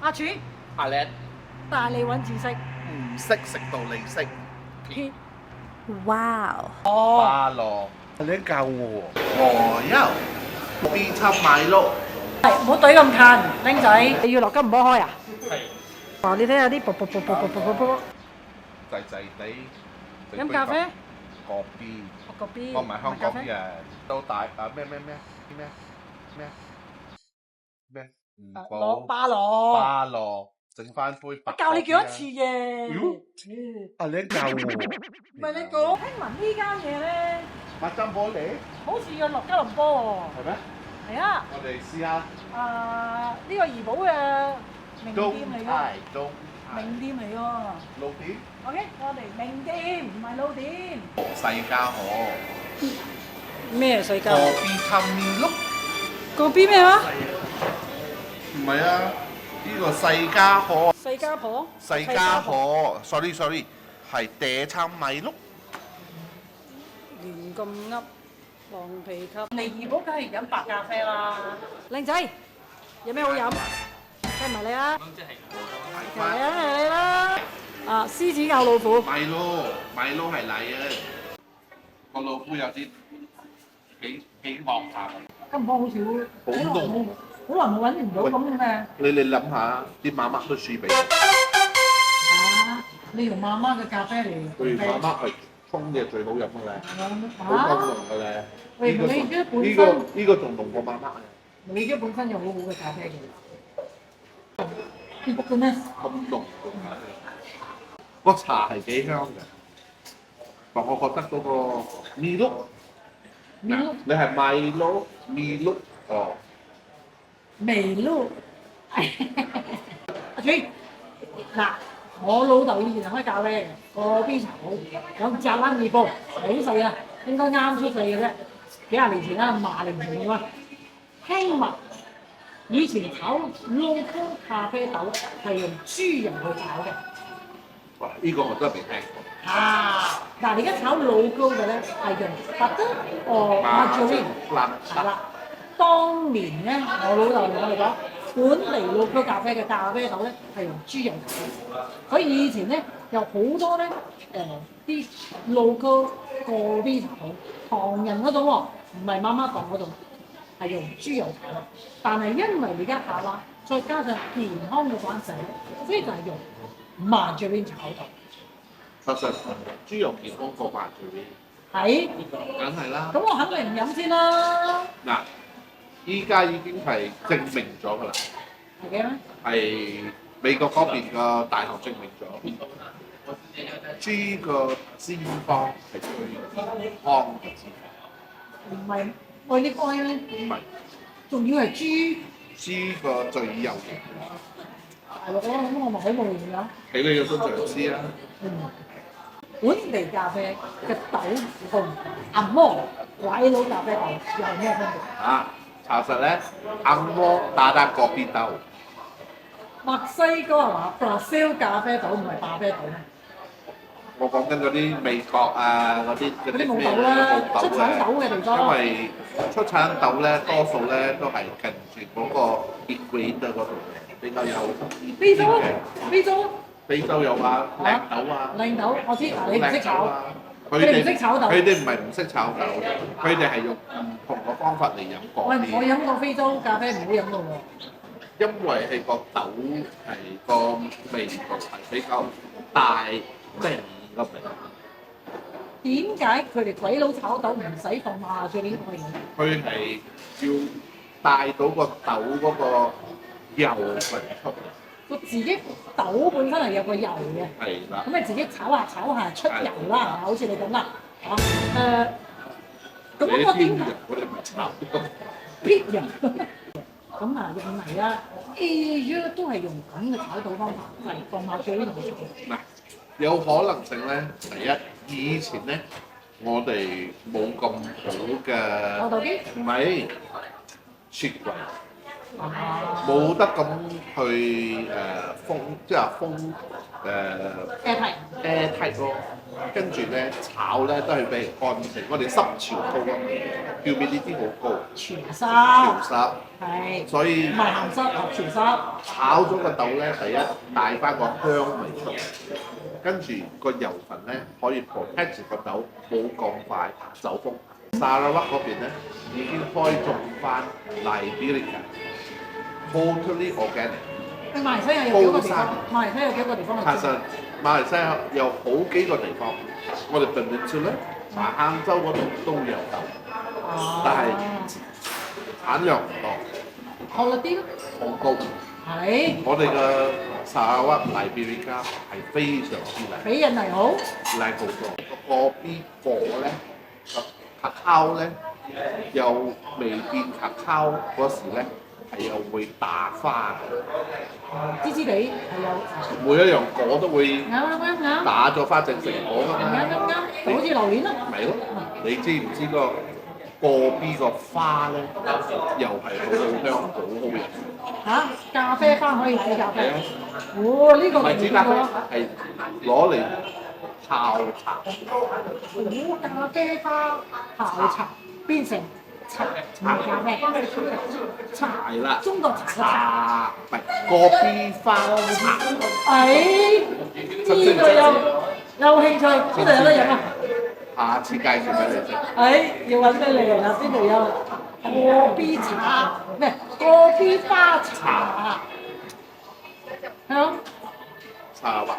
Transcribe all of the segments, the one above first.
阿柱，阿叻帶你揾知識。唔識食到你識，撇哇！哦，巴羅阿叻教我，我要邊餐買咯，係唔好懟咁近，僆仔。你要落金唔幫開啊？係哦，你睇下啲啵，滯滯地。飲咖啡？個 B，我個 B。我唔係香咖啡。港人，都大啊咩唔攞好巴羅。巴羅，整翻杯白。教你幾多次嘅？阿叻教我，唔係你講，聽聞呢間嘢咧，麥珍玻璃好似要落吉隆坡喎。係咩？係啊，我哋試下。呢個怡寶嘅名中店嚟㗎，泰中名店嚟㗎。路點 OK，我哋名店唔係老店。世家河，咩世界？個 B 參面碌，個 B 咩話？唔係啊，呢個世家河，世家婆。世家河，sorry，係嗲參米碌。亂咁噏，狼皮級。嚟怡寶梗係飲白咖啡啦。靚仔，有咩好飲？聽埋你啊！嚟啊嚟啦！獅子咬老虎。米撈係奶啊，個老虎有啲幾惡下。金邦好似好濃好耐冇揾唔到咁嘅。你諗下，啲媽媽都輸俾你用媽媽嘅咖啡嚟。佢媽媽係沖嘅最好飲嘅咧，好啊！濃嘅咧。喂，你而家本呢身個仲濃過媽媽啊！你而家本身有好好嘅咖啡嘅。結局嘅咩？咁濃個茶係幾香嘅，但我覺得嗰個米碌，你係米碌米碌哦，微碌。阿主，嗱，我老豆以前係開咖啡嘅，個邊茶好，有扎拉米煲，好細啊，應該啱出世嘅啫，幾廿年前啦，50年前喎。聽聞以前炒 local 咖啡豆係用豬油去炒嘅。哇！呢個我真係未聽過。嗱，而家炒老高嘅咧係用白德margarine，係啦。當年咧，我老豆同我哋講，本地老高咖啡嘅咖啡豆咧係用豬油炒嘅。所以以前咧有好多咧啲老高個別茶鋪，唐人嗰種喎，唔係媽媽檔嗰種，係用豬油炒嘅。但係因為而家下啦，再加上健康嘅關係，所以就係用margarine炒豆。確實豬肉健康過麻醉係，梗係啦。咁我肯定唔飲先啦。嗱，依家已經係證明咗㗎啦，係嘅咩？係美國嗰邊嘅大學證明咗，豬個脂肪係最健康嘅脂肪。唔係愛啲愛咩？唔係，仲要係豬。豬個最有營大陸咯，咁我咪好冇營養。喺你嘅身上知啦。本地咖啡嘅豆同按摩鬼佬咖啡豆有咩分別？查實咧，按摩打個別豆，墨西哥係嘛？Brazil 咖啡豆唔係咖啡豆咩？我講緊嗰啲美國啊嗰啲嗰啲冇豆啦，出產豆嘅地方。因為出產豆咧，多數咧都係近住嗰個 equator 嗰度比較有非洲嘅。非洲非洲有啊，靚豆啊，靚豆我知，嗱你唔識炒，佢哋唔識炒豆，佢哋唔係唔識炒豆，佢哋係用唔同嘅方法嚟飲我嗰啲。飲過非洲咖啡唔好飲到喎。因為係個豆係個味道係比較大味個味。點解佢哋鬼佬炒豆唔使放麻醉呢個嘢？佢係要帶到個豆嗰個油分出嚟。個自己豆本身係有個油嘅，係啦。咁你自己炒下出油啦，係嘛？好似你咁啦，咁你我點啲油我哋唔炒。撇油？咁用嚟啦，A 都係用咁嘅炒豆方法，係放下最呢度做。嗱，有可能性咧，第一以前咧，我哋冇咁好嘅，磨豆機唔係雪櫃。冇得咁去封，即係封airtight 咯。跟住咧炒咧都係俾乾淨，我哋濕潮高啊，humidity 好高，全潮濕，濕，係，所以唔係鹹濕，係全濕。炒咗個豆咧，第一帶翻個香味出嚟，跟住個油份咧可以 protect 住個豆冇咁快走風。沙拉瓦嗰邊咧已經開種翻 Liberica totally organic。馬來西亞有幾個地方？馬來西亞有幾個地方其實馬來西亞有好幾個地方，我哋 Peninsula 咧，馬坑州嗰度都有豆，但係產量唔多，quality 咯，好高。係我哋嘅沙拉瓦 Liberica 係非常之靚，比印尼好。靚好多。個啲果咧，個卡咧又未變卡嗰時咧，係又會打花嘅。滋滋地係有。每一樣果都會啱，打咗花整成果㗎嘛。啱，好似榴蓮咯。咪咯，你知唔知個 B 個花咧，又係好好香，好好飲。嚇，咖啡花可以煮咖啡。哦，呢個唔係煮咖啡，係攞嚟泡茶。哦，咖啡花泡茶變成茶咖啡。茶係啦，中國茶嘅茶。茶唔係個 B 花茶。呢個有興趣，邊度有得飲啊？下次介紹俾你食。要揾俾你啦，邊度有個 B 茶咩？個 B 花茶，係咯。沙拉瓦，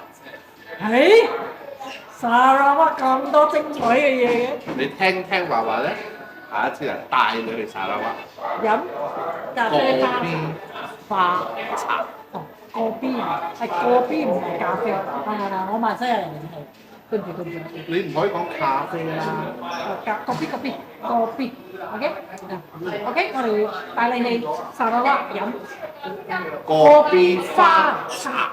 沙拉瓦咁多精彩嘅嘢嘅。你聽話咧，下一次就帶你去沙拉瓦飲咖啡個花 B 花茶。哦，個 B 係個 B 唔係咖啡。我馬來西亞人嚟嘅，對唔住。你唔可以講咖啡啦。個 B，OK，我哋帶你去沙拉瓦飲個 B 花茶。